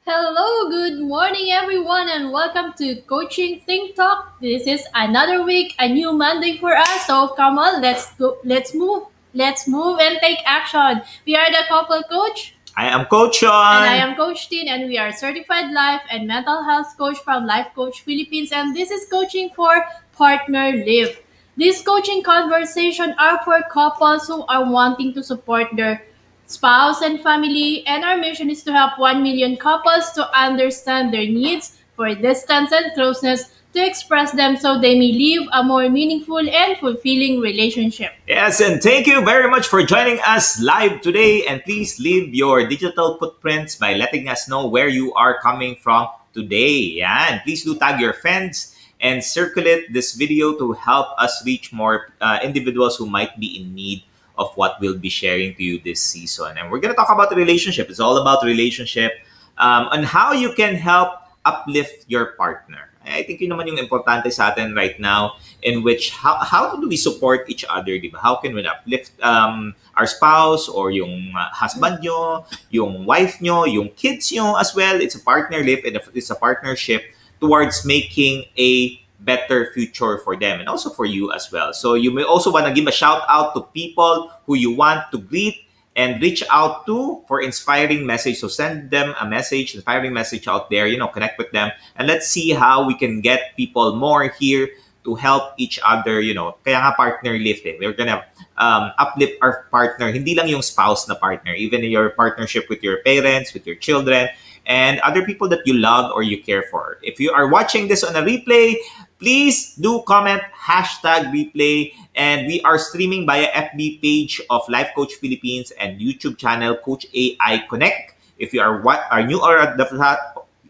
Hello, good morning everyone and welcome to Coaching Think Talk. This is another week, a new Monday for us. So come on, let's go, let's move. Let's move and take action. We are the couple coach I am Coach and I Shaun. am Coach Tin and we are certified life and mental health coach from Life Coach Philippines and this is coaching for Partnerlift. These coaching conversations are for couples who are wanting to support their spouse and family, and our mission is to help 1 million couples to understand their needs for distance and closeness, to express them so they may live a more meaningful and fulfilling relationship. Yes, and thank you very much for joining us live today. And please leave your digital footprints by letting us know where you are coming from today. Yeah, and please do tag your friends and circulate this video to help us reach more individuals who might be in need of what we'll be sharing to you this season. And we're going to talk about the relationship. It's all about relationship and how you can help uplift your partner. I think yun naman yung importante sa atin right now, in which how do we support each other, di ba? How can we uplift our spouse or yung husband nyo, yung wife nyo, yung kids nyo as well. It's a partnership and it's a partnership towards making a better future for them and also for you as well. So you may also want to give a shout out to people who you want to greet and reach out to for inspiring message. So send them a message, inspiring message out there, connect with them. And let's see how we can get people more here to help each other. Kaya nga partner lift eh. We're gonna uplift our partner. Hindi lang yung spouse na partner, even in your partnership with your parents, with your children, and other people that you love or you care for. If you are watching this on a replay, please do comment #replay. And we are streaming via FB page of Life Coach Philippines and YouTube channel Coach AI Connect. If you are new or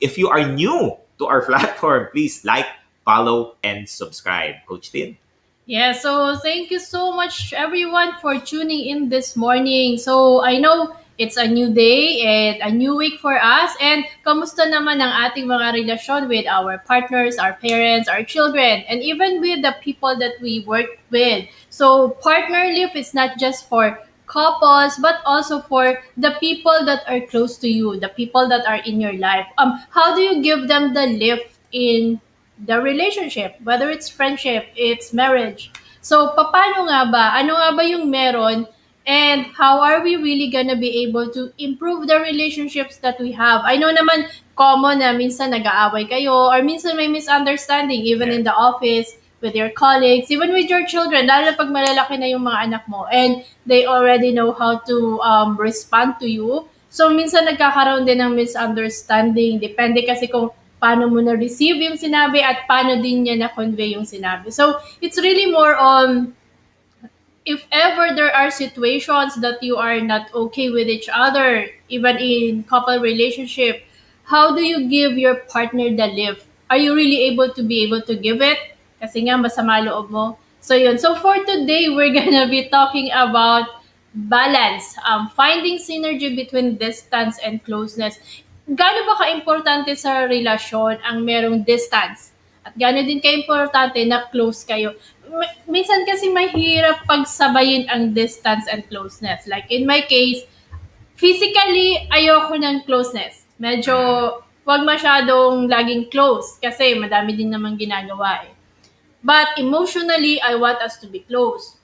if you are new to our platform, please like, follow, and subscribe. Coach Tin. Yeah, so thank you so much everyone for tuning in this morning. So I know it's a new day and a new week for us. And kamusta naman ang ating mga relasyon with our partners, our parents, our children, and even with the people that we work with. So partner lift is not just for couples but also for the people that are close to you, the people that are in your life. How do you give them the lift in the relationship, whether it's friendship, it's marriage. So, paano nga ba? Ano nga ba yung meron? And how are we really gonna be able to improve the relationships that we have? I know naman, common na minsan nag-aaway kayo or minsan may misunderstanding even Yeah. in the office, with your colleagues, even with your children, lalo na pag malalaki na yung mga anak mo and they already know how to respond to you. So, minsan nagkakaroon din ng misunderstanding. Depende kasi kung paano mo na-receive yung sinabi at paano din niya na-convey yung sinabi. So, it's really more on if ever there are situations that you are not okay with each other, even in couple relationship, how do you give your partner the lift? Are you really able to give it? Kasi nga masama loob mo. So yun. So for today, we're gonna be talking about balance, finding synergy between distance and closeness. Gaano ba ka-importante sa relasyon ang merong distance? At gaano din ka-importante na close kayo? Minsan kasi mahirap pagsabayin ang distance and closeness. Like in my case, physically, ayoko ng closeness. Medyo wag masyadong laging close kasi madami din namang ginagawa eh. But emotionally, I want us to be close.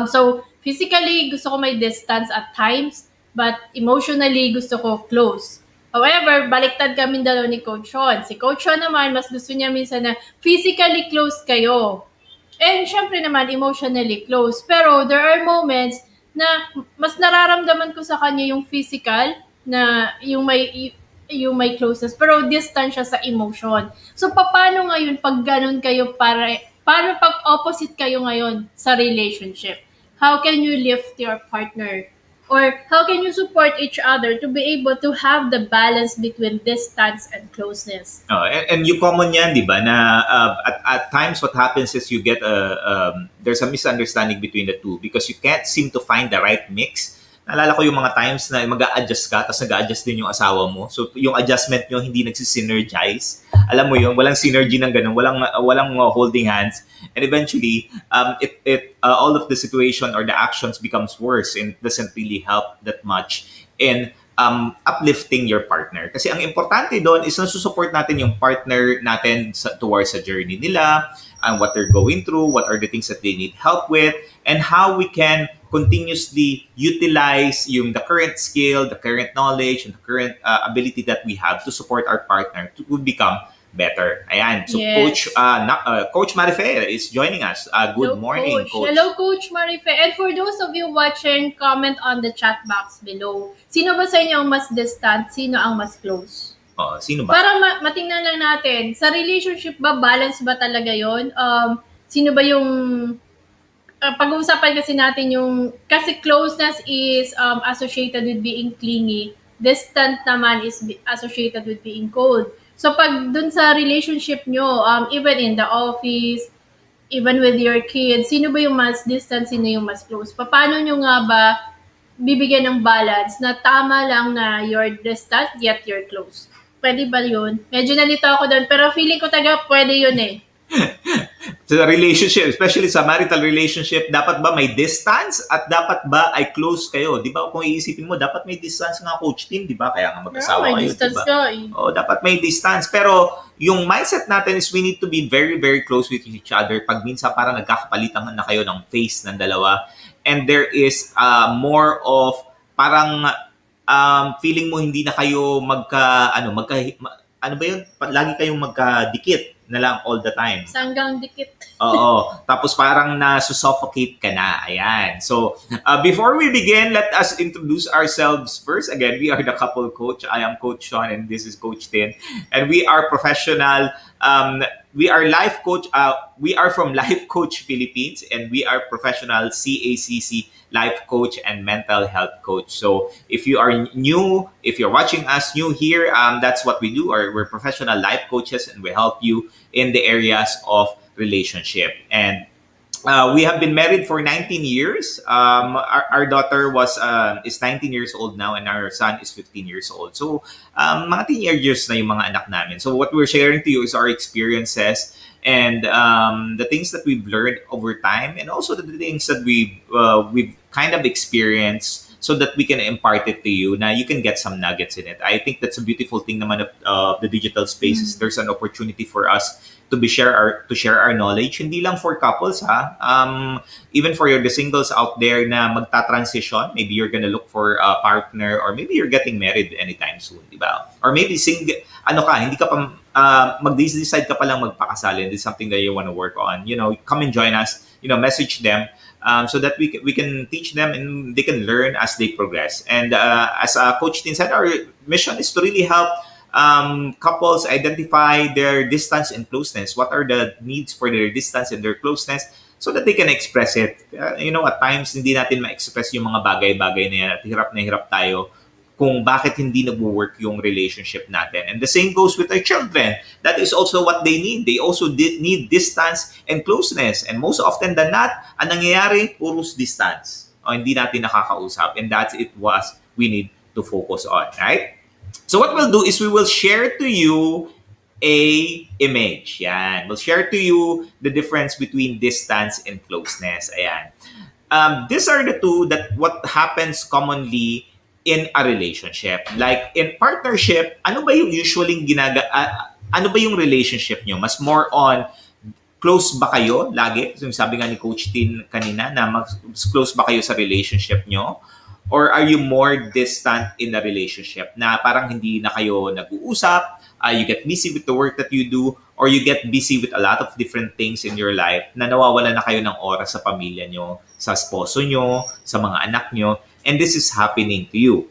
So, physically, gusto ko may distance at times, but emotionally, gusto ko close. However, baliktad kami dalawa ni Coach Shaun. Si Coach Shaun naman, mas gusto niya minsan na physically close kayo. And syempre naman, emotionally close. Pero there are moments na mas nararamdaman ko sa kanya yung physical, na yung may closeness, pero distant siya sa emotion. So, paano ngayon pag ganun kayo paano pag opposite kayo ngayon sa relationship? How can you lift your partner? Or how can you support each other to be able to have the balance between distance and closeness? Oh, and yung common yan, di ba, na at times what happens is you get there's a misunderstanding between the two because you can't seem to find the right mix. Naalala ko yung mga times na mag-a-adjust ka, tapos nag-a-adjust din yung asawa mo. So yung adjustment nyo hindi nagsisynergize. Alam mo yun, walang synergy ng ganun, walang holding hands. And eventually, all of the situation or the actions becomes worse and it doesn't really help that much in uplifting your partner. Kasi ang importante doon is nasusupport natin yung partner natin towards sa journey nila, and what they're going through, what are the things that they need help with, and how we can continuously utilize the current skill, the current knowledge, and the current ability that we have to support our partner to become better. Ayan. So Yes. Coach Marife is joining us. Good Hello, morning, Coach. Coach. Hello, Coach Marife. And for those of you watching, comment on the chat box below. Sino ba sa inyo ang mas distant? Sino ang mas close? Sino ba? Para matingnan lang natin, sa relationship ba, balance ba talaga yon? Sino ba yung pag-uusapan kasi natin kasi closeness is associated with being clingy, distant naman is associated with being cold. So pag dun sa relationship nyo, even in the office, even with your kids, sino ba yung mas distant, sino yung mas close? Paano nyo nga ba bibigyan ng balance na tama lang na you're distant yet you're close? Pwede ba yun? Medyo nalito ako doon, pero feeling ko pwede yun eh. Sa relationship, especially sa marital relationship, dapat ba may distance at dapat ba ay close kayo? Di ba kung iisipin mo, dapat may distance nga, Coach Tim, di ba? Kaya nga mag-asawa May kayo, distance di ba? ka eh. Dapat may distance. Pero yung mindset natin is we need to be very, very close with each other. Pag minsan parang nagkakapalitan na kayo ng face ng dalawa, and there is more of parang feeling mo hindi na kayo ano ba yun? Lagi kayong magkadikit na lang all the time. Sanggang dikit. Oo. Tapos parang na-suffocate ka na. Ayan. So, before we begin, let us introduce ourselves first. Again, we are the couple coach. I am Coach Shaun and this is Coach Tin. And we are professional. We are life coach. We are from Life Coach Philippines and we are professional CACC life coach and mental health coach. So if you are new, if you're watching us new here, that's what we do. We're professional life coaches and we help you in the areas of relationship. And we have been married for 19 years. Our daughter is 19 years old now and our son is 15 years old. So mga teenagers na yung mga anak namin. So what we're sharing to you is our experiences and the things that we've learned over time and also the things that we've kind of experienced so that we can impart it to you. Now you can get some nuggets in it. I think that's a beautiful thing naman of the digital spaces. There's an opportunity for us to share our knowledge. Hindi lang for couples ha. Even for the singles out there na magta-transition, maybe you're gonna look for a partner or maybe you're getting married anytime soon, di ba? Or maybe hindi ka pa mag-decide ka pa lang magpakasal and it's something that you want to work on. Come and join us. Message them so that we can teach them and they can learn as they progress. And as Coach Tin said, our mission is to really help couples identify their distance and closeness. What are the needs for their distance and their closeness so that they can express it. At times, hindi natin ma-express yung mga bagay-bagay na yan at hirap na hirap tayo kung bakit hindi nag-work yung relationship natin. And the same goes with our children. That is also what they need. They also need distance and closeness. And most often than not, ang nangyayari, puros distance. O hindi natin nakakausap. And that's what we need to focus on. Right? So what we'll do is we will share to you a image. Yan. We'll share to you the difference between distance and closeness. Ayan. These are the two that what happens commonly in a relationship. Like in partnership, ano ba yung usually ano ba yung relationship nyo? Mas more on close ba kayo lagi? So, sabi nga ni Coach Tin kanina na mas close ba kayo sa relationship nyo? Or are you more distant in the relationship na parang hindi na kayo nag-uusap, you get busy with the work that you do, or you get busy with a lot of different things in your life na nawawala na kayo ng oras sa pamilya nyo, sa sposo nyo, sa mga anak nyo, and this is happening to you.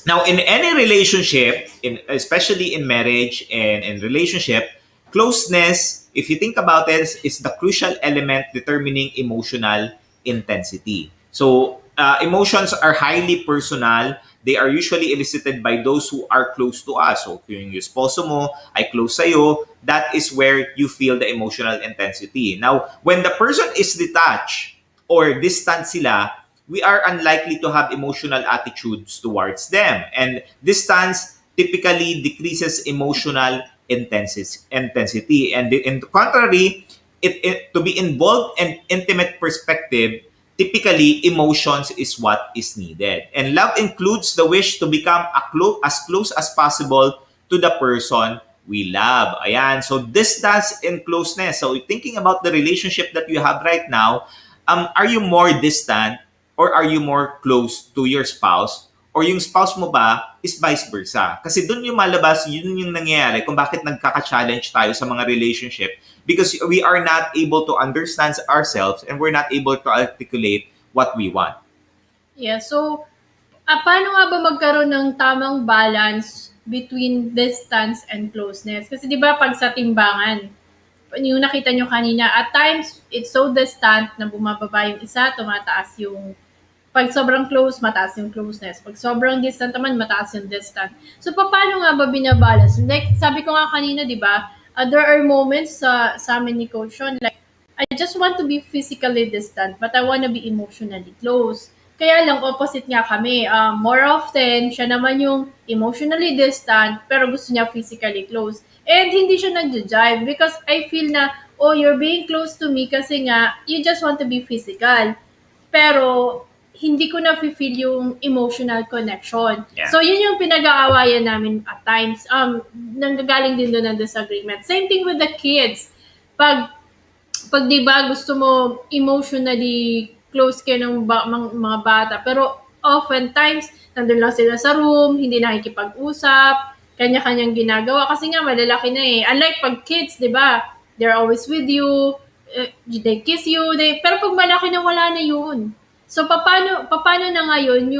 Now, in any relationship, especially in marriage and in relationship, closeness, if you think about it, is the crucial element determining emotional intensity. So, emotions are highly personal. They are usually elicited by those who are close to us. So, kung yung esposo mo ay close sa'yo, that is where you feel the emotional intensity. Now, when the person is detached or distant sila, we are unlikely to have emotional attitudes towards them. And distance typically decreases emotional intensity. And in the contrary, to be involved in intimate perspective typically emotions is what is needed. And love includes the wish to become as close as possible to the person we love. Ayan. So distance and closeness. So thinking about the relationship that you have right now, are you more distant or are you more close to your spouse? Or yung spouse mo ba is vice versa? Kasi doon yung malabas, yun yung nangyayari kung bakit nagkaka-challenge tayo sa mga relationship, because we are not able to understand ourselves and we're not able to articulate what we want. Yeah, so paano nga ba magkaroon ng tamang balance between distance and closeness? Kasi 'di ba 'pag sa timbangan, yung nakita nyo kanina, at times it's so distant na bumababa yung isa, tumataas yung, pag sobrang close, mataas yung closeness. Pag sobrang distant naman, mataas yung distant. So, paano nga ba binabalance? Like, sabi ko nga kanina, di ba, there are moments sa amin ni Coach Shaun, like, I just want to be physically distant, but I want to be emotionally close. Kaya lang, opposite nga kami. More often, siya naman yung emotionally distant, pero gusto niya physically close. And hindi siya nag-jive because I feel na, oh, you're being close to me kasi nga, you just want to be physical. Pero, hindi ko na-feel yung emotional connection. Yeah. So, yun yung pinag-aawayan namin at times. Nanggagaling din doon ng disagreement. Same thing with the kids. Pag 'di ba gusto mo emotionally close kayo ng mga bata, pero oftentimes nandun lang sila sa room, hindi nakikipag-usap, kanya-kanyang ginagawa kasi nga malalaki na eh. Unlike pag kids, 'di ba? They're always with you, they kiss you, pero pag malaki na wala na 'yun. So paano na ngayon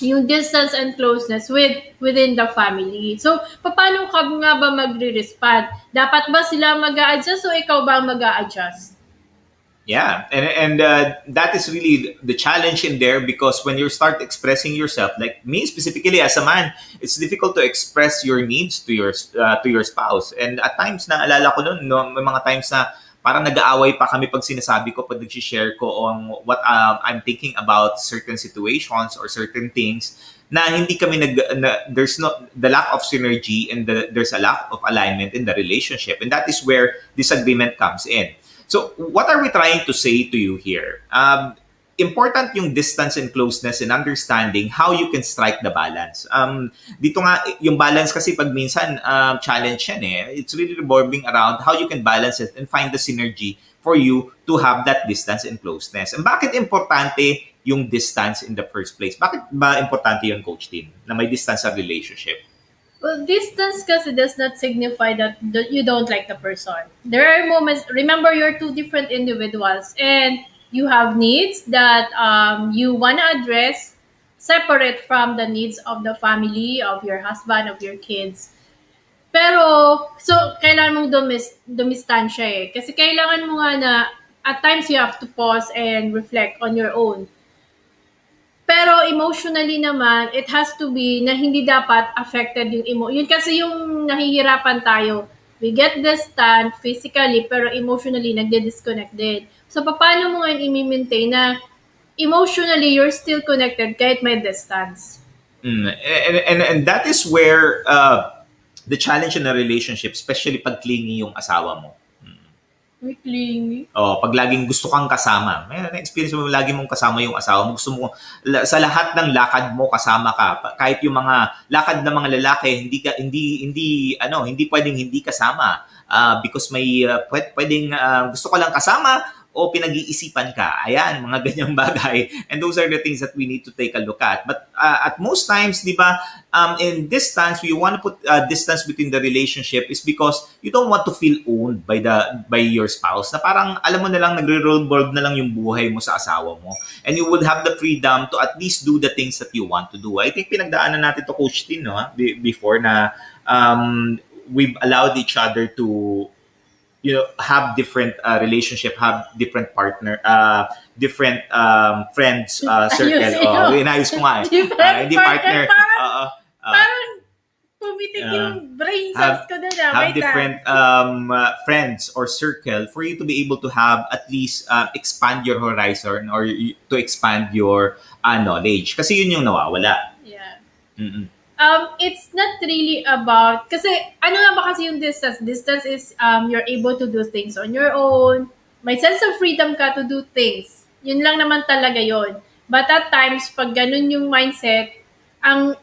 yung distance and closeness within the family. So, paano ka nga ba magre-respond? Dapat ba sila mag-a-adjust o ikaw ba ang mag-a-adjust? Yeah, and that is really the challenge in there, because when you start expressing yourself, like me specifically as a man, it's difficult to express your needs to your spouse. And at times na alala ko noon, no, may mga times na parang nag-aaway pa kami pag sinasabi ko, pag nag-share ko on what I'm thinking about certain situations or certain things, na hindi kami there's no the lack of synergy, and there's a lack of alignment in the relationship, and that is where disagreement comes in. So, what are we trying to say to you here? Important yung distance and closeness, and understanding how you can strike the balance. Dito nga, yung balance kasi pag minsan challenge yan eh. It's really revolving around how you can balance it and find the synergy for you to have that distance and closeness. And bakit importante yung distance in the first place? Bakit ba importante yung, Coach Tin, na may distance sa relationship? Well, distance kasi does not signify that you don't like the person. There are moments, remember you're two different individuals and you have needs that you want to address separate from the needs of the family, of your husband, of your kids. Pero, so, kailangan mong dumistansya eh. Kasi kailangan mo nga na, at times you have to pause and reflect on your own. Pero emotionally naman, it has to be na hindi dapat affected yung yun kasi yung nahihirapan tayo. We get distant physically, pero emotionally, nagde-disconnect din. So, paano mo ngayon i-maintain na emotionally, you're still connected kahit may distance? And that is where the challenge in a relationship, especially pag clingy yung asawa mo. May clingy. Oh, pag laging gusto kang kasama. May na-experience mo lagi mong kasama yung asawa mo. Gusto mo sa lahat ng lakad mo kasama ka. Kahit yung mga lakad ng mga lalaki, hindi pwedeng hindi kasama. Because may pwedeng gusto ko lang kasama o pinag-iisipan ka. Ayan, mga ganyang bagay. And those are the things that we need to take a look at. But at most times, di ba, in distance, we want to put distance between the relationship is because you don't want to feel owned by your spouse. Na parang, alam mo na lang, nagre-revolve na lang yung buhay mo sa asawa mo. And you would have the freedom to at least do the things that you want to do. I think pinagdaanan natin to, Coach Tin, no? Before na we've allowed each other to have different relationship, have different partner, different friends circle. Inayos ko nga eh. Different Hindi partner. Parang pumitik yung brain cells ko doon. Have different friends or circle for you to be able to have at least expand your horizon, or to expand your knowledge. Kasi yun yung nawawala. Yeah. Mm-mm. It's not really about, kasi ano nga ba kasi yung distance? Distance is you're able to do things on your own. May sense of freedom ka to do things. Yun lang naman talaga yon. But at times, pag ganun yung mindset, ang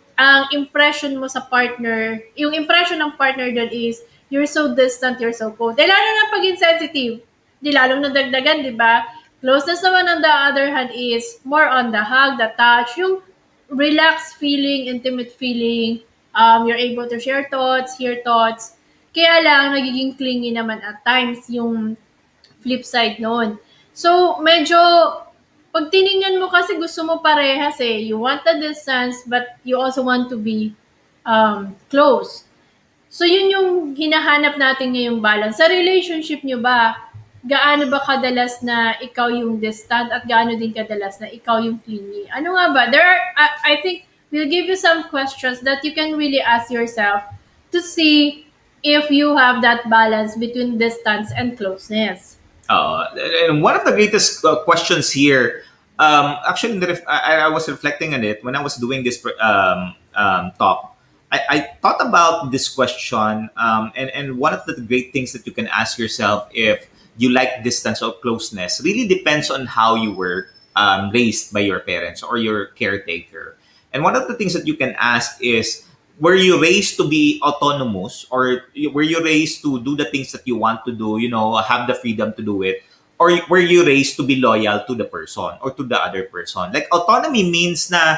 impression mo sa partner, yung impression ng partner doon is, you're so distant, you're so cold. Eh, lalo na pag insensitive, di lalong nadagdagan, di ba? Closeness naman on the other hand is more on the hug, the touch, yung relaxed feeling, intimate feeling, you're able to share thoughts, hear thoughts. Kaya lang, nagiging clingy naman at times yung flip side noon. So, medyo, pag tiningnan mo kasi gusto mo parehas eh. You want the distance, but you also want to be close. So, yun yung hinahanap natin ngayong balance. Sa relationship nyo ba, gaano ba kadalas na ikaw yung distant at gaano din kadalas na ikaw yung clingy? Ano nga ba? There are, I think, we'll give you some questions that you can really ask yourself to see if you have that balance between distance and closeness. And one of the greatest questions here, actually, I was reflecting on it when I was doing this talk. I thought about this question, and one of the great things that you can ask yourself if you like distance or closeness really depends on how you were raised by your parents or your caretaker. And one of the things that you can ask is, were you raised to be autonomous, or were you raised to do the things that you want to do, have the freedom to do it, or were you raised to be loyal to the person or to the other person? Like, autonomy means na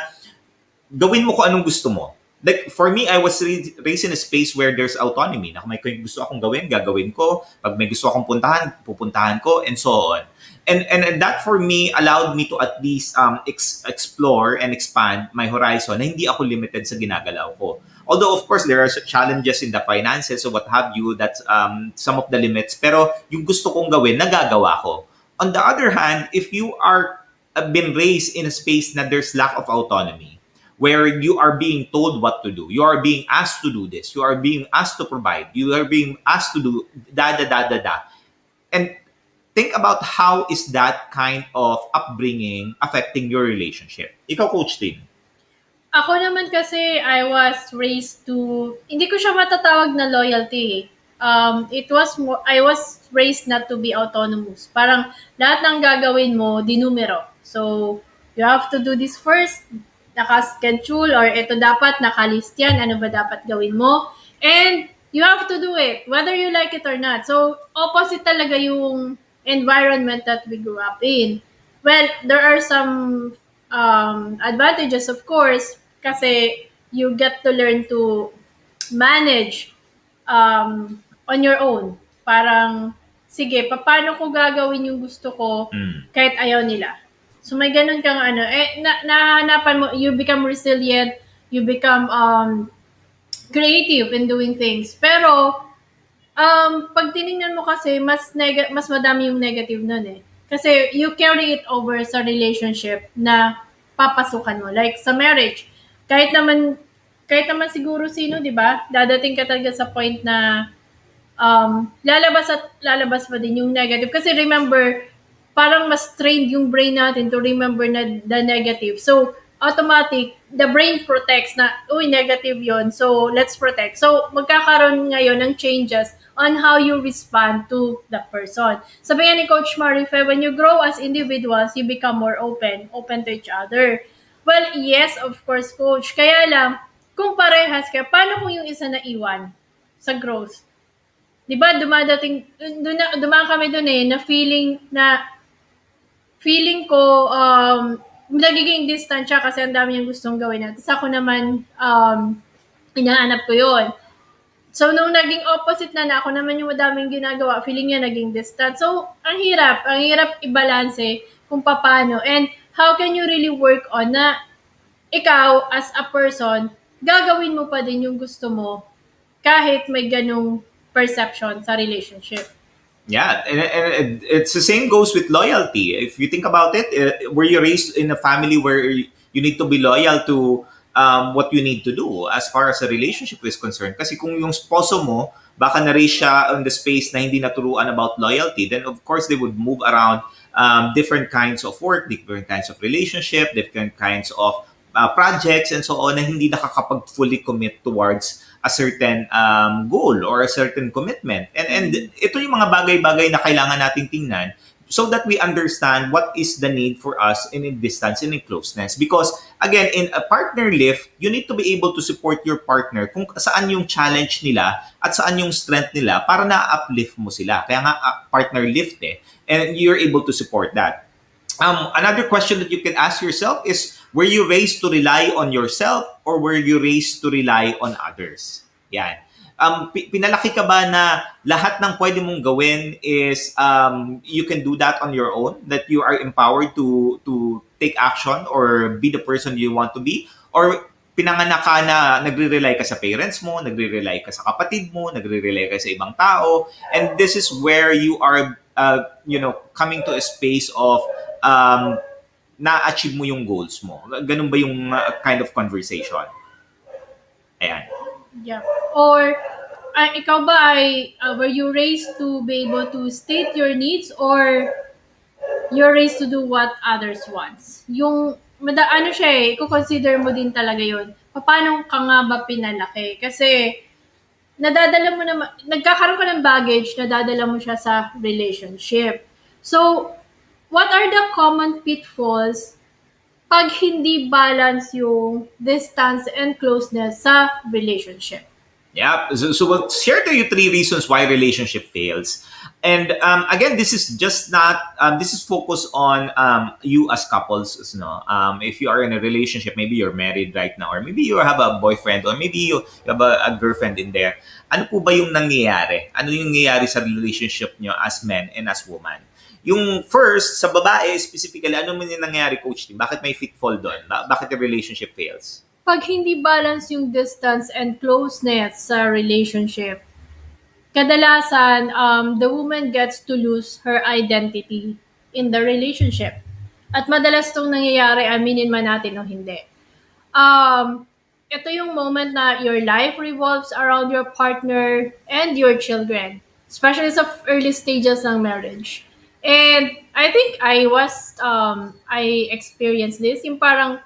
gawin mo kung anong gusto mo. Like, for me, I was raised in a space where there's autonomy. Na kung may gusto akong gawin, gagawin ko. Pag may gusto akong puntahan, pupuntahan ko, and so on. And that for me allowed me to at least explore and expand my horizon na hindi ako limited sa ginagalaw ko. Although, of course, there are challenges in the finances or what have you, that's some of the limits. Pero yung gusto kong gawin, nagagawa ko. On the other hand, if you are been raised in a space na there's lack of autonomy, where you are being told what to do, you are being asked to do this, you are being asked to provide, you are being asked to do da da da da da, and think about how is that kind of upbringing affecting your relationship. Ikaw, Coach Tin. Ako naman kasi, I was raised to, hindi ko siya matatawag na loyalty eh. It was more, I was raised not to be autonomous. Parang lahat ng gagawin mo, dinumero. So, you have to do this first, naka-schedule, or ito dapat, nakalist yan, ano ba dapat gawin mo. And you have to do it, whether you like it or not. So, opposite talaga yung environment that we grew up in. Well, there are some advantages, of course, kasi you get to learn to manage on your own. Parang, sige, paano ko gagawin yung gusto ko kahit ayaw nila. So, may ganun kang ano, nahanapan mo, you become resilient, you become creative in doing things. Pero, pag tiningnan mo kasi, mas madami yung negative nun eh. Kasi you carry it over sa relationship na papasukan mo. Like sa marriage, kahit naman siguro sino, 'di ba? Dadating ka talaga sa point na lalabas at lalabas pa din yung negative. Kasi remember, parang mas trained yung brain natin to remember na the negative. So, automatic, the brain protects na, uy, negative yon, so let's protect. So, magkakaroon ngayon ng changes on how you respond to the person. Sabi nga ni Coach Marife, when you grow as individuals, you become more open to each other. Well, yes, of course, Coach. Kaya lang, kung parehas ka, paano kung yung isa na iwan sa growth? 'Di ba dumadating dumaan kami doon eh na feeling ko nagiging distant siya kasi ang dami niyang gustong gawin at ako naman hinahanap ko 'yon. So nung naging opposite na ako naman yung madaming ginagawa, feeling niya naging distant. So ang hirap i-balance kung paano and how can you really work on na ikaw as a person gagawin mo pa din yung gusto mo kahit may ganung perception sa relationship. Yeah, and it's the same goes with loyalty. If you think about it, were you raised in a family where you need to be loyal to what you need to do as far as a relationship is concerned? Kasi kung yung sposo mo, baka na-raise siya on the space na hindi naturuan about loyalty, then of course they would move around different kinds of work, different kinds of relationship, different kinds of projects and so on na hindi nakakapag-fully commit towards a certain goal or a certain commitment. And ito yung mga bagay-bagay na kailangan nating tingnan so that we understand what is the need for us in distance and in closeness. Because again, in a partner lift, you need to be able to support your partner kung saan yung challenge nila at saan yung strength nila para na-uplift mo sila. Kaya nga partner lift eh. And you're able to support that. Another question that you can ask yourself is, were you raised to rely on yourself or were you raised to rely on others? Yan. Pinalaki ka ba na lahat ng pwede mong gawin is you can do that on your own, that you are empowered to take action or be the person you want to be? Or pinanganak ka na nagre-rely ka sa parents mo, nagre-rely ka sa kapatid mo, nagre-rely ka sa ibang tao, and this is where you are coming to a space of na-achieve mo yung goals mo. Ganun ba yung kind of conversation? Ayan. Yeah. Or, ikaw ba were you raised to be able to state your needs, or you're raised to do what others wants? Yung, ano siya eh, consider mo din talaga yun. Paano ka nga ba pinalaki? Kasi, nadadala mo naman, nagkakaroon ka ng baggage, nadadala mo siya sa relationship. So, what are the common pitfalls pag hindi balance yung distance and closeness sa relationship? Yeah. So we'll share to you 3 reasons why relationship fails. And again, this is just not, this is focused on you as couples. No? If you are in a relationship, maybe you're married right now, or maybe you have a boyfriend, or maybe you have a girlfriend in there. Ano po ba yung nangyayari? Ano yung nangyayari sa relationship nyo as men and as woman? Yung first, sa babae specifically, ano man yung nangyayari, Coach Tim? Bakit may pitfall doon? Bakit the relationship fails? Pag hindi balance yung distance and closeness sa relationship, kadalasan, the woman gets to lose her identity in the relationship. At madalas itong nangyayari, aminin man natin o hindi. Ito yung moment na your life revolves around your partner and your children, especially sa early stages ng marriage. And I think I experienced this, yung parang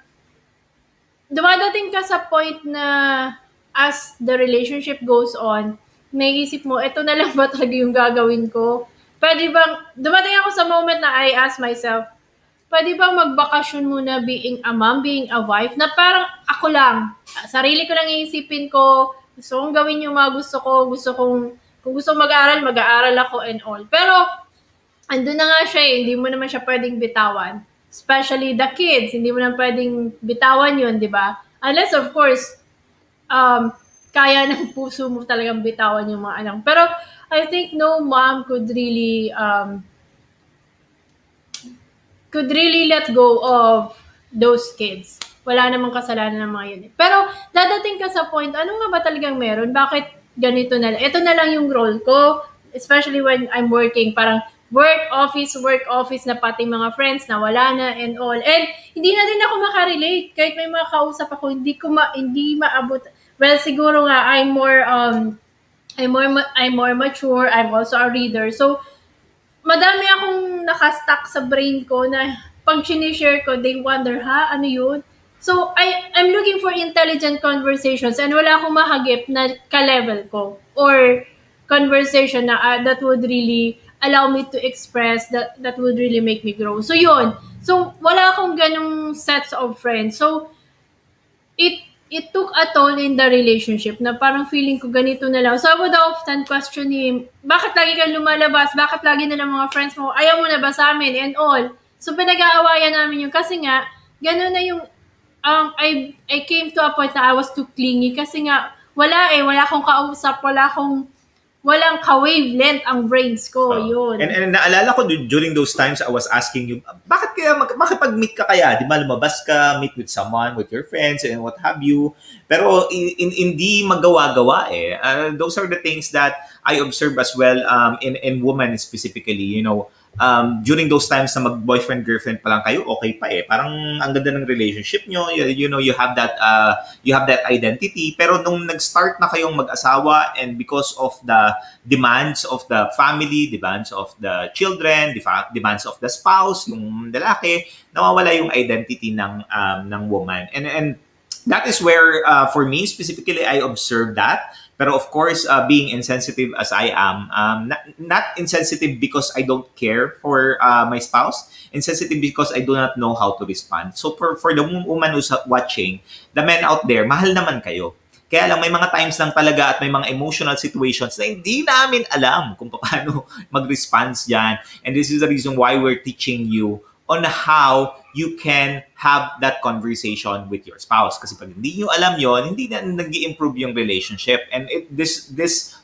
dumadating ka sa point na as the relationship goes on, naisip mo, ito na lang ba talaga yung gagawin ko? Pwede bang, dumating ako sa moment na I ask myself, pwede bang magbakasyon muna being a mom, being a wife, na parang ako lang, sarili ko lang iisipin ko, gusto kong gawin yung mga kung gusto mag-aaral, mag-aaral ako and all. Pero, andun na nga siya eh, hindi mo naman siya pwedeng bitawan. Especially the kids, hindi mo naman pwedeng bitawan yun, di ba? Unless, of course, kaya ng puso mo talagang bitawan yung mga anak. Pero, I think no mom could really let go of those kids. Wala namang kasalanan ng mga yun. Pero, dadating ka sa point, ano nga ba talagang meron? Bakit ganito na lang? Ito na lang yung role ko, especially when I'm working, parang work, office na pati mga friends na wala na and all. And hindi na din ako makarelate. Kahit may mga kausap ako, hindi maabot. Well, siguro nga, I'm more mature. I'm also a reader. So, madami akong nakastack sa brain ko na pag sinishare ko, they wonder, ano yun? So, I'm looking for intelligent conversations and wala akong mahagip na ka-level ko or conversation na that would really allow me to express, that would really make me grow. So, yun. So, wala akong ganong sets of friends. So, it took a toll in the relationship na parang feeling ko ganito na lang. So, I would often question him, bakit lagi kang lumalabas? Bakit lagi na lang mga friends mo? Ayaw mo na ba sa amin? And all. So, pinag-aawayan namin yun. Kasi nga, gano'n na yung, I came to a point na I was too clingy. Kasi nga, wala akong kausap, walang ka-wavelength ang brains ko, yun. And naalala ko during those times, I was asking you, bakit pag-meet ka kaya? Di ba lumabas ka, meet with someone, with your friends, and what have you. Pero hindi magawa-gawa eh. Those are the things that I observe as well in women specifically, during those times na mag-boyfriend, girlfriend pa lang kayo, okay pa eh. Parang ang ganda ng relationship nyo, you have that identity. Pero nung nag-start na kayong mag-asawa and because of the demands of the family, demands of the children, demands of the spouse, yung lalaki, nawawala yung identity ng woman. And that is where, for me specifically, I observed that. But of course, being insensitive as I am, not insensitive because I don't care for my spouse, insensitive because I do not know how to respond. So for the woman who's watching, the men out there, mahal naman kayo. Kaya lang may mga times lang talaga at may mga emotional situations na hindi namin alam kung paano mag-response dyan. And this is the reason why we're teaching you on how you can have that conversation with your spouse. Kasi pag hindi nyo alam yon, hindi na nag-i-improve yung relationship. And this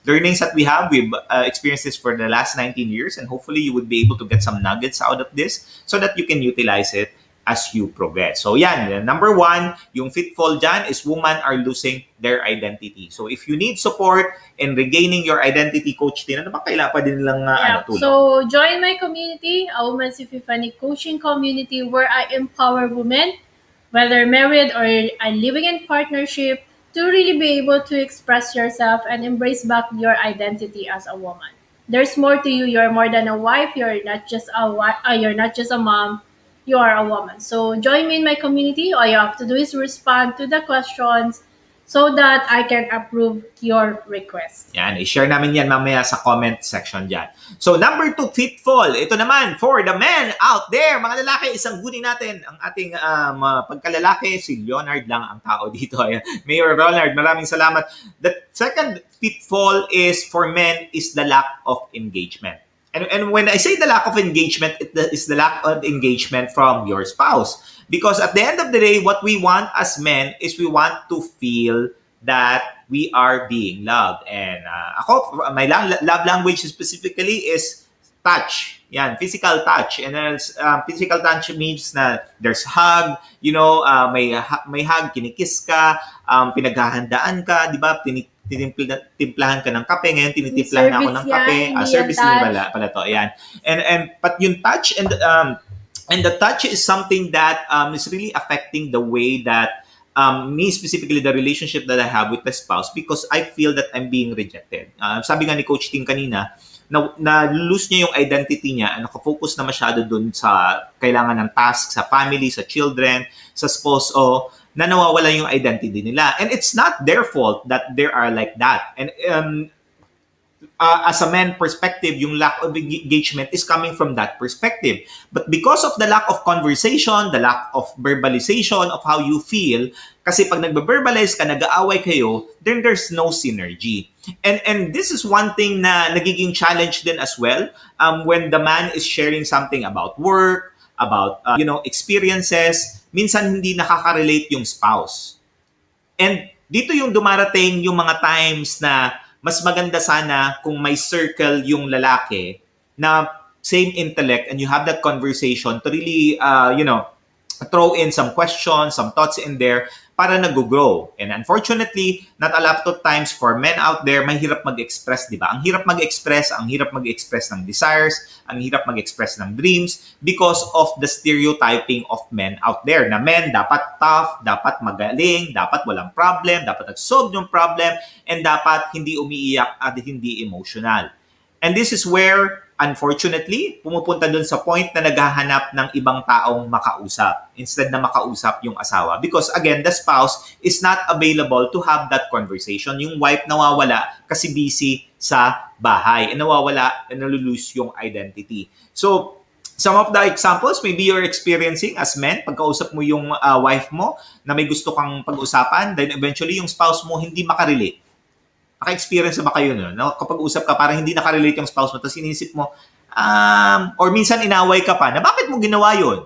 learnings that we have, we've experienced this for the last 19 years, and hopefully you would be able to get some nuggets out of this so that you can utilize it as you progress. So yan, number one, yung pitfall dyan is women are losing their identity. So if you need support in regaining your identity, Coach Tin, ano ba kailangan pa din nilang Yeah. tulong? So join my community, a Women's Epiphany coaching community where I empower women, whether married or living in partnership, to really be able to express yourself and embrace back your identity as a woman. There's more to you. You're more than a wife. You're not just a you're not just a mom. You are a woman. So join me in my community. All you have to do is respond to the questions so that I can approve your request. Yan, i-share namin yan mamaya sa comment section dyan. So, number 2, pitfall. Ito naman, for the men out there, mga lalaki, isang guni natin ang ating pagkalalaki. Si Leonard lang ang tao dito. Ayan. Mayor Leonard, maraming salamat. The second pitfall is for men is the lack of engagement. And when I say the lack of engagement, it is the lack of engagement from your spouse. Because at the end of the day, what we want as men is we want to feel that we are being loved. And my love language specifically is touch. Yan, physical touch. And physical touch means na there's hug, may hug, kinikiss ka, pinaghahandaan ka, di ba? Timplahan ka ng kape. Ngayon, tinitimplahan ako ng kape. Service din pala to. Ayan. But yung touch and the touch is something that is really affecting the way that me specifically, the relationship that I have with the spouse, because I feel that I'm being rejected. Sabi nga ni Coach Ting kanina, na-lose niya yung identity niya and nakafocus na masyado dun sa kailangan ng task, sa family, sa children, sa spouse, na nawawala yung identity nila. And it's not their fault that they are like that. And as a man perspective, yung lack of engagement is coming from that perspective. But because of the lack of conversation, the lack of verbalization of how you feel, kasi pag nagbe-verbalize ka, nag-aaway kayo, then there's no synergy. And this is one thing na nagiging challenge din as well when the man is sharing something about work, about experiences, minsan hindi nakaka-relate yung spouse. And dito yung dumarating yung mga times na mas maganda sana kung may circle yung lalaki na same intellect and you have that conversation to really, throw in some questions, some thoughts in there para nag-grow. And unfortunately, not a lot of times for men out there, mahirap mag-express, di ba? Ang hirap mag-express ng desires, ang hirap mag-express ng dreams because of the stereotyping of men out there. Na men dapat tough, dapat magaling, dapat walang problem, dapat nag-solve yung problem, and dapat hindi umiiyak at hindi emotional. And this is where, unfortunately, pumupunta dun sa point na naghahanap ng ibang taong makausap instead na makausap yung asawa. Because again, the spouse is not available to have that conversation. Yung wife nawawala kasi busy sa bahay. And nawawala and nalulose yung identity. So, some of the examples maybe you're experiencing as men, pagkausap mo yung wife mo na may gusto kang pag-usapan, then eventually yung spouse mo hindi makarelate. Naka-experience na ba kayo nun? No? Kapag usap ka, parang hindi nakarelate yung spouse mo, tapos inisip mo, or minsan inaway ka pa, na bakit mo ginawa yun?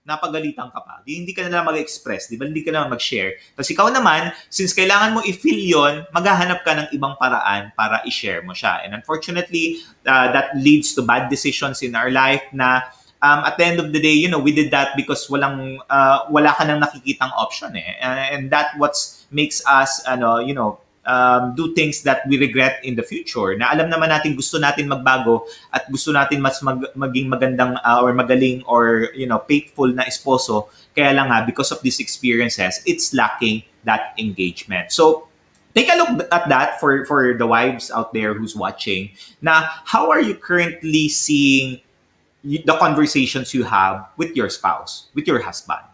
Napagalitan ka pa. Hindi ka na lang mag-express, di ba? Hindi ka na lang mag-share. Tapos ikaw naman, since kailangan mo i-feel yon, maghahanap ka ng ibang paraan para i-share mo siya. And unfortunately, that leads to bad decisions in our life na at the end of the day, we did that because wala ka nang nakikitang option eh. And that what makes us, do things that we regret in the future. Na alam naman natin gusto natin magbago at gusto natin mas maging magandang or magaling or faithful na esposo. Kaya lang because of these experiences, it's lacking that engagement. So take a look at that for the wives out there who's watching. Na how are you currently seeing the conversations you have with your spouse, with your husband?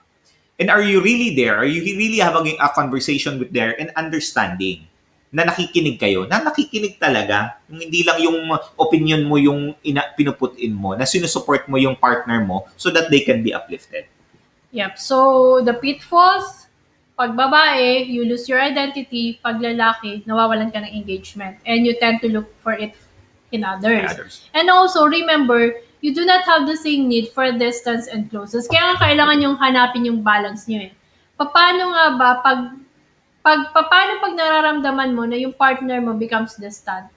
And are you really there? Are you really having a conversation with there and understanding na nakikinig kayo, na nakikinig talaga, hindi lang yung opinion mo yung pinuputin mo, na sinusupport mo yung partner mo so that they can be uplifted. Yep. So, the pitfalls, pag babae, you lose your identity. Pag lalaki, nawawalan ka ng engagement. And you tend to look for it in others. Others. And also, remember, you do not have the same need for distance and closeness. Kaya nga kailangan yung hanapin yung balance nyo eh. Paano nga ba paano pag nararamdaman mo na yung partner mo becomes distant?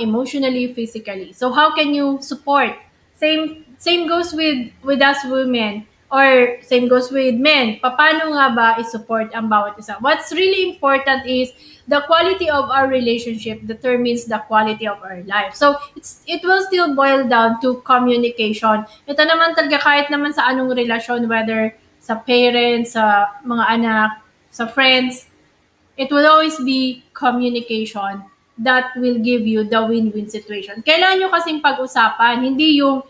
Emotionally, physically. So how can you support? Same goes with us women, or same goes with men. Paano nga ba i-support ang bawat isa? What's really important is the quality of our relationship determines the quality of our life. So it will still boil down to communication. Ito naman talaga kahit naman sa anong relasyon, whether sa parents, sa mga anak, sa friends, it will always be communication that will give you the win-win situation. Kailangan nyo kasing pag-usapan, hindi yung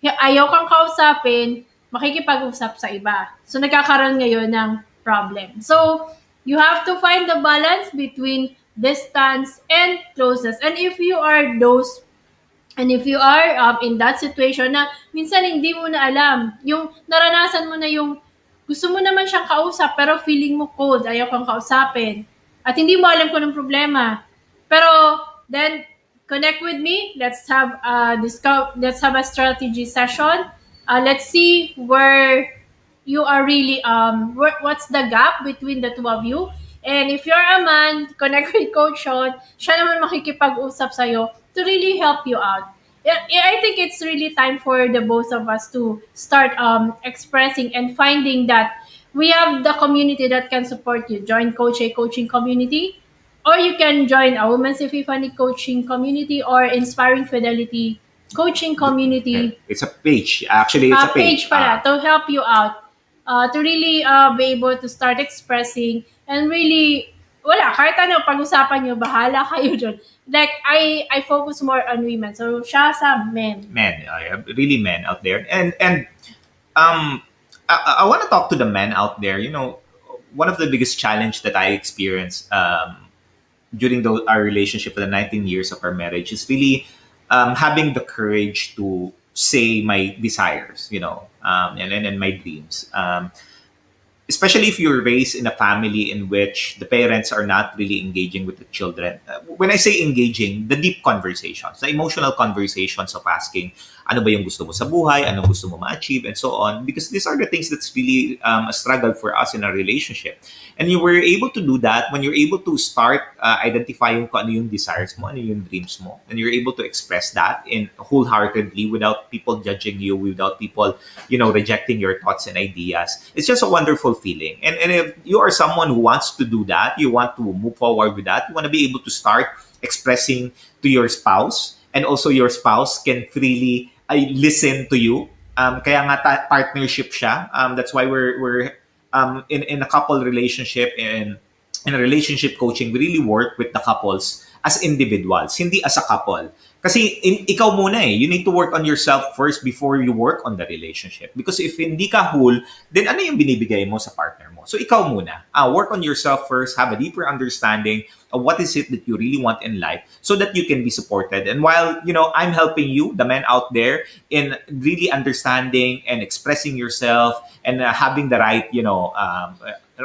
ayaw kang kausapin, makikipag-usap sa iba. So, nagkakaroon ngayon ng problem. So, you have to find the balance between distance and closeness. And if you are in that situation na minsan hindi mo na alam, yung naranasan mo na yung gusto mo naman siyang kausap pero feeling mo cold, ayaw kang kausapin. At hindi mo alam kung anong problema. Pero then connect with me. Let's have a strategy session. Let's see where you are really what's the gap between the two of you. And if you're a man, connect with Coach Shaun. Siya naman makikipag-usap sa'yo to really help you out. Yeah, I think it's really time for the both of us to start expressing and finding that we have the community that can support you. Join Coach A coaching community, or you can join a Women's Epiphany coaching community or Inspiring Fidelity coaching community. It's a page. Actually, it's a page. Pala, to help you out. To really be able to start expressing and really, wala, kahit ano, pag-usapan nyo, bahala kayo dun. Like, I focus more on women. So, siya sa men. Men, really men out there. And I want to talk to the men out there. You know, one of the biggest challenge that I experienced during our relationship for the 19 years of our marriage is really having the courage to say my desires, and my dreams. Especially if you're raised in a family in which the parents are not really engaging with the children. When I say engaging, the deep conversations, the emotional conversations of asking, ano ba yung gusto mo sa buhay, anong gusto mo ma-achieve, and so on. Because these are the things that's really a struggle for us in a relationship. And you were able to do that when you're able to start identifying kung ano yung desires mo, ano yung dreams mo. And you're able to express that in wholeheartedly without people judging you, without people, rejecting your thoughts and ideas. It's just a wonderful feeling. And if you are someone who wants to do that, you want to move forward with that, you want to be able to start expressing to your spouse, and also your spouse can freely listen to you. Kaya nga partnership siya. That's why we're in a couple relationship, and in a relationship coaching, we really work with the couples as individuals, hindi as a couple. Kasi ikaw muna you need to work on yourself first before you work on the relationship. Because if hindi ka whole, then ano yung binibigay mo sa partner mo? So ikaw muna, work on yourself first, have a deeper understanding of what is it that you really want in life so that you can be supported. And while, I'm helping you, the men out there, in really understanding and expressing yourself and having the right,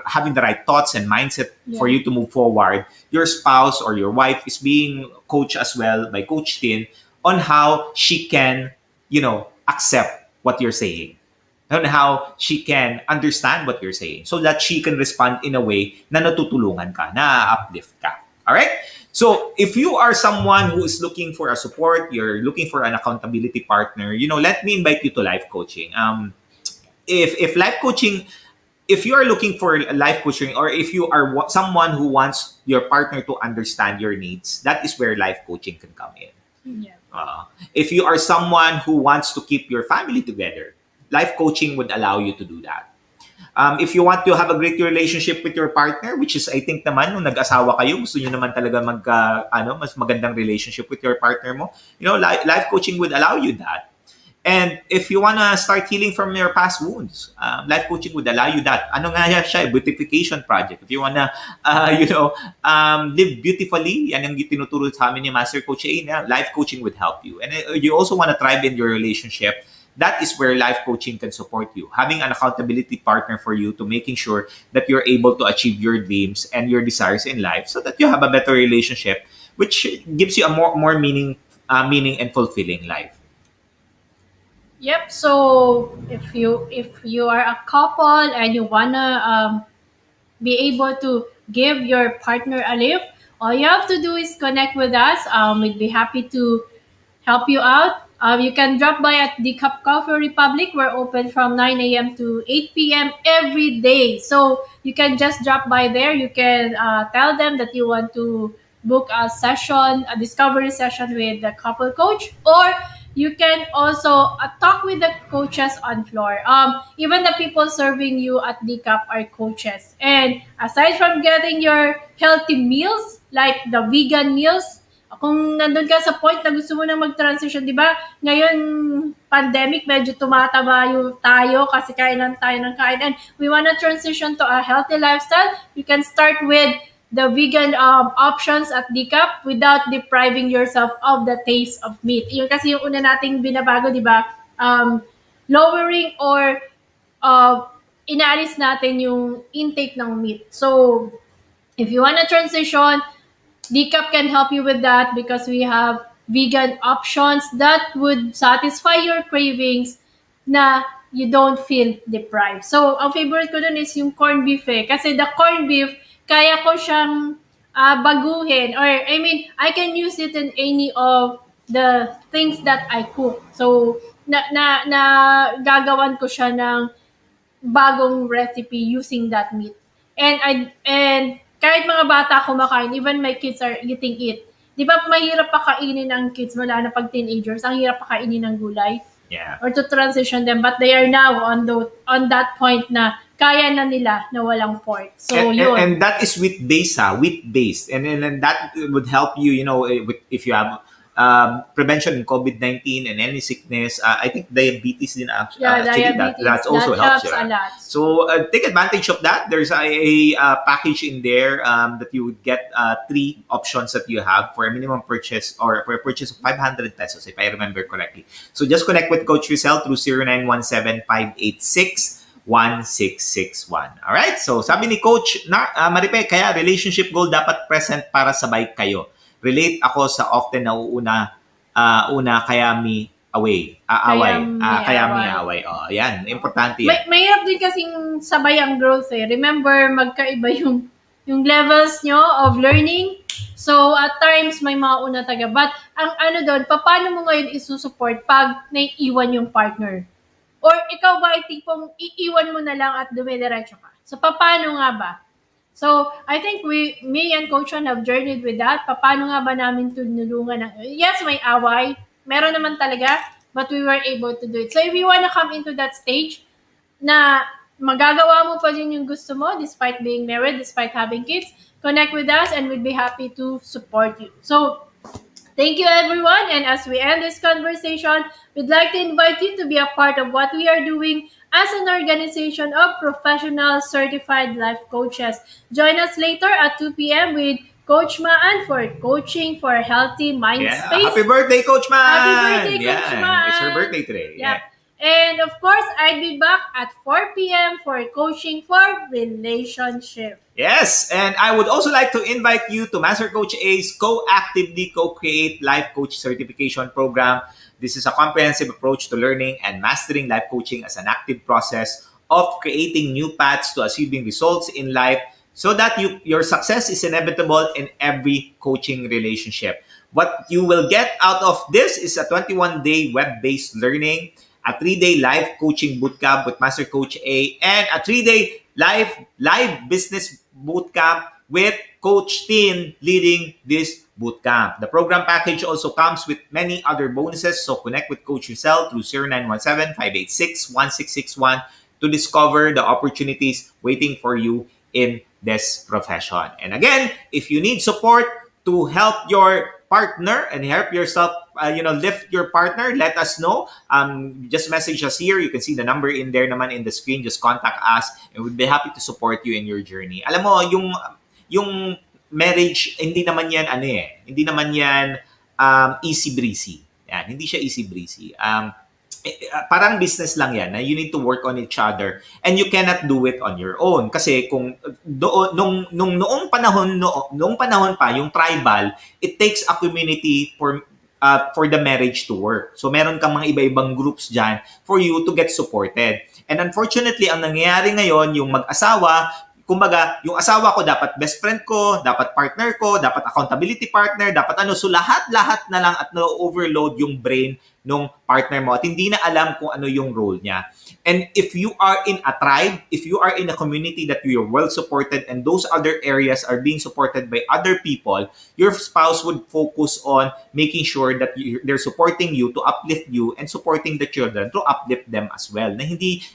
having the right thoughts and mindset for you to move forward, your spouse or your wife is being coached as well by Coach Tin on how she can, accept what you're saying, on how she can understand what you're saying so that she can respond in a way na natutulungan ka, na uplift ka. All right? So if you are someone who is looking for a support, you're looking for an accountability partner, let me invite you to life coaching. If life coaching, if you are looking for life coaching, or if you are someone who wants your partner to understand your needs, that is where life coaching can come in. Yeah. If you are someone who wants to keep your family together, life coaching would allow you to do that. If you want to have a great relationship with your partner, which is, I think naman, nung nag-asawa kayo, gusto nyo naman talaga mas magandang relationship with your partner mo, life coaching would allow you that. And if you wanna start healing from your past wounds, life coaching would allow you that. Ano nga yan siya, beautification project. If you wanna, live beautifully, yan yung tinuturo sa amin ni Master Coach A, na life coaching would help you. And you also wanna thrive in your relationship, that is where life coaching can support you. Having an accountability partner for you to making sure that you're able to achieve your dreams and your desires in life so that you have a better relationship, which gives you a more meaning and fulfilling life. Yep. So if you are a couple and you wanna be able to give your partner a lift, all you have to do is connect with us. We'd be happy to help you out. You can drop by at the Cup Coffee Republic. We're open from 9 a.m. to 8 p.m. every day. So you can just drop by there. You can tell them that you want to book a session, a discovery session with the couple coach, or you can also talk with the coaches on floor. Even the people serving you at the cup are coaches. And aside from getting your healthy meals, like the vegan meals, kung nandun ka sa point na gusto mo na mag-transition, di ba? Ngayon, pandemic, medyo tumataba yung tayo kasi kain lang tayo ng kain. And we wanna transition to a healthy lifestyle. You can start with the vegan options at DCAP without depriving yourself of the taste of meat. Yun kasi yung una nating binabago, di ba? Lowering or inaalis natin yung intake ng meat. So, if you wanna transition, Decap can help you with that because we have vegan options that would satisfy your cravings na you don't feel deprived. So, ang favorite ko dun is yung corned beef eh. Kasi the corned beef, kaya ko siyang baguhin. Or, I mean, I can use it in any of the things that I cook. So, na gagawan ko siya ng bagong recipe using that meat. And kahit mga bata kumakain, even my kids are eating it. Di ba mahirap pa kainin ng kids mula na pag teenagers, ang hirap pa kainin ng gulay Yeah. or to transition them, but they are now on that point na kaya na nila na walang pork. So yun. And that is wheat based, and that would help you, if you have prevention in COVID-19 and any sickness. I think diabetes din actually, Yeah, that diabetes. also That helps you. helps a lot. So take advantage of that. There's a package in there that you would get 3 options that you have for a minimum purchase or for a purchase of 500 pesos, if I remember correctly. So just connect with Coach Rizal through 0917-586-1661. Alright? So sabi ni Coach Maripe, kaya relationship goal dapat present para sabay kayo. Relate ako sa often nauuna kaya me away. Kaya me away. Oh, yan. Importante yan. Mahirap din kasing sabay ang growth eh. Remember, magkaiba yung levels nyo of learning. So, at times, may mga una taga. But, ang ano doon, paano mo ngayon isusupport pag naiiwan yung partner? Or ikaw ba ay tipong iiwan mo na lang at dumidiretso ka? So, paano nga ba? So, I think me and Coach Shaun have journeyed with that. Paano nga ba namin tinulungan ng... Yes, may away. Meron naman talaga. But we were able to do it. So, if you wanna come into that stage na magagawa mo pa din yung gusto mo despite being married, despite having kids, connect with us and we'd be happy to support you. So, thank you, everyone. And as we end this conversation, we'd like to invite you to be a part of what we are doing as an organization of professional certified life coaches. Join us later at 2 p.m. with Coach Maan for Coaching for a Healthy Mind Space. Happy birthday, Coach Maan! Happy birthday, Coach Maan! It's her birthday today. Yeah. And of course, I'll be back at 4 p.m. for Coaching for Relationship. Yes, and I would also like to invite you to Master Coach A's Co-Actively Co-Create Life Coach Certification Program. This is a comprehensive approach to learning and mastering life coaching as an active process of creating new paths to achieving results in life so that your success is inevitable in every coaching relationship. What you will get out of this is a 21-day web-based learning, a 3-day live coaching bootcamp with Master Coach A, and a 3-day live business bootcamp with Coach Tin leading this bootcamp. The program package also comes with many other bonuses, so connect with Coach Rizal through 0917-586-1661 to discover the opportunities waiting for you in this profession. And again, if you need support to help your partner and help yourself, lift your partner, let us know. Just message us here. You can see the number in there naman in the screen. Just contact us and we'd be happy to support you in your journey. Alam mo, yung marriage, hindi naman yan, hindi naman yan easy breezy. Yan, hindi siya easy breezy. Parang business lang yan na you need to work on each other and you cannot do it on your own kasi kung noong panahon pa yung tribal, it takes a community for the marriage to work. So meron kang mga iba-ibang groups diyan for you to get supported. And unfortunately, ang nangyayari ngayon, yung mag-asawa, kumbaga, yung asawa ko dapat best friend ko, dapat partner ko, dapat accountability partner, dapat so lahat-lahat na lang at na-overload yung brain nung partner mo at hindi na alam kung ano yung role niya. And if you are in a tribe, if you are in a community that you're well supported and those other areas are being supported by other people, your spouse would focus on making sure that they're supporting you to uplift you and supporting the children to uplift them as well. Na hindi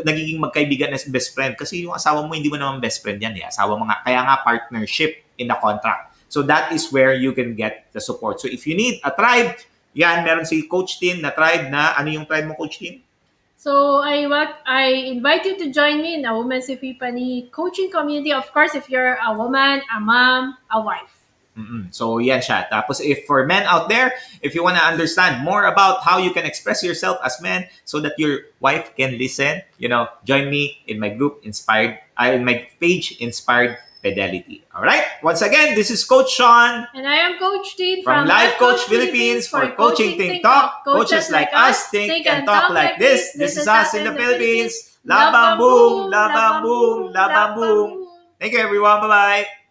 nagiging magkaibigan as best friend kasi yung asawa mo hindi mo naman best friend yan asawa mo nga, kaya nga partnership in the contract. So that is where you can get the support. So if you need a tribe, yan, meron si Coach Tin na tribe na, ano yung tribe mo, Coach Tin? So I invite you to join me in a Women's Epiphany coaching community. Of course, if you're a woman, a mom, a wife. So, yan siya. Tapos, if for men out there, if you want to understand more about how you can express yourself as men so that your wife can listen, join me in my group, in my page, Inspired Fidelity. All right? Once again, this is Coach Shaun. And I am Coach Tin from Life Coach Philippines for Coaching Think Talk. Coaches like us think and talk like this. This is us in the Philippines. Labang boom, labang boom, labang boom. Thank you, everyone. Bye-bye.